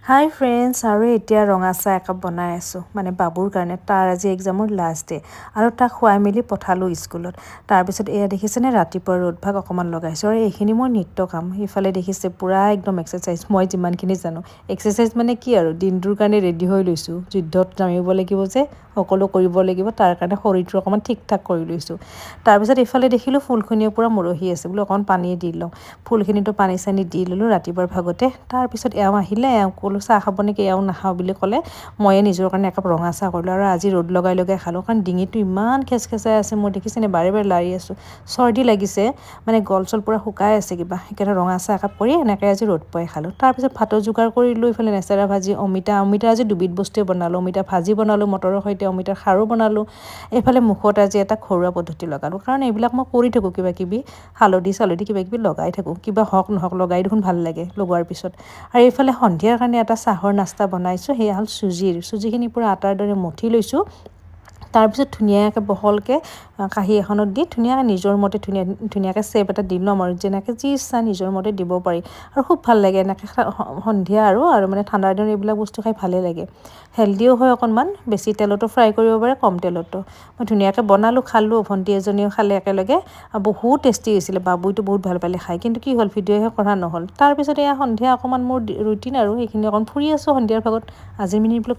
হাই friends, আৰু এতিয়া ৰঙা চাহ একাপ বনাই আছোঁ মানে বাবুৰ কাৰণে। তাৰ আজি এক্সামৰ লাষ্ট ডে আৰু তাক খুৱাই মেলি পঠালোঁ স্কুলত। তাৰপিছত এয়া দেখিছেনে, ৰাতিপুৱা ৰ'দভাগ অকণমান লগাইছোঁ আৰু এইখিনি মোৰ নিত্য কাম। ইফালে দেখিছে পূৰা একদম এক্সাৰচাইজ, মই যিমানখিনি জানো। এক্সাৰচাইজ মানে কি আৰু, দিনটোৰ কাৰণে ৰেডি হৈ লৈছোঁ। যুদ্ধত নামিব লাগিব যে, সকলো কৰিব লাগিব, তাৰ কাৰণে শৰীৰটো অকণমান ঠিক ঠাক কৰি লৈছোঁ। তাৰপিছত ইফালে দেখিলোঁ ফুলখিনিও পূৰা মৰহি আছে, বোলো অকণমান পানী দি লওঁ। ফুলখিনিতো পানী চানী দি ল'লোঁ ৰাতিপুৱাৰ ভাগতে। তাৰপিছত এওঁ আহিলে, এওঁ ক'লোঁ চাহ খাব নেকি, এওঁ নাখাওঁ বুলি ক'লে। ময়ে নিজৰ কাৰণে একাপ ৰঙা চাহ কৰিলোঁ আৰু আজি ৰ'দ লগাই লগাই খালোঁ, কাৰণ ডিঙিটো ইমান খেচখেচাই আছে মোৰ, দেখিছেনে বাৰে বাৰে লাৰি আছোঁ। চৰ্দি লাগিছে, মানে গল চল পূৰা শুকাই আছে কিবা। সেইকাৰণে ৰঙা চাহ একাপ কৰি এনেকৈ আজি ৰ'দ পুৱাই খালোঁ। তাৰপিছত ভাতৰ যোগাৰ কৰিলোঁ, ইফালে নেচেৰা ভাজি, অমিতা আজি দুবিধ বস্তুৱে বনালোঁ। অমিতা ভাজি বনালোঁ মটৰৰ সৈতে, অমিতাৰ খাৰো বনালোঁ। এইফালে মুখত আজি এটা ঘৰুৱা পদ্ধতি লগালোঁ, কাৰণ এইবিলাক মই কৰি থাকোঁ কিবা কিবি, হালধি চালধি কিবা কিবি লগাই থাকোঁ। কিবা হওক নহওক লগাই দেখোন ভাল লাগে লগোৱাৰ পিছত। আৰু এইফালে সন্ধিয়াৰ কাৰণে এটা চাহৰ নাস্তা বনাইছোঁ, সেয়া হ'ল চুজিখিনি পূৰা আটাৰ দৰে মঠি লৈছোঁ। তাৰপিছত ধুনীয়াকৈ বহলকৈ কাঁহী এখনত দি ধুনীয়াকৈ নিজৰ মতে ধুনীয়াকৈ চেপ এটা দি ল'ম, আৰু যেনেকৈ যি ইচ্ছা নিজৰ মতে দিব পাৰি। আৰু খুব ভাল লাগে এনেকৈ সন্ধিয়া আৰু মানে ঠাণ্ডাৰ দিনত এইবিলাক বস্তু খাই ভালেই লাগে। হেল্ডিও হয় অকণমান, বেছি তেলতো ফ্ৰাই কৰিব পাৰে, কম তেলতো। মই ধুনীয়াকৈ বনালোঁ, খালোঁ, ভণ্টি এজনীও খালে একেলগে। বহুত টেষ্টি হৈছিলে, বাবুইটো বহুত ভাল পালে খাই। কিন্তু কি হ'ল, ভিডিঅ'হে কৰা নহ'ল। তাৰপিছত এয়া সন্ধিয়া অকণমান মোৰ ৰুটিন আৰু, সেইখিনি অকণ ফুৰি আছোঁ সন্ধিয়াৰ ভাগত। আজিৰ মিনি ব্লগ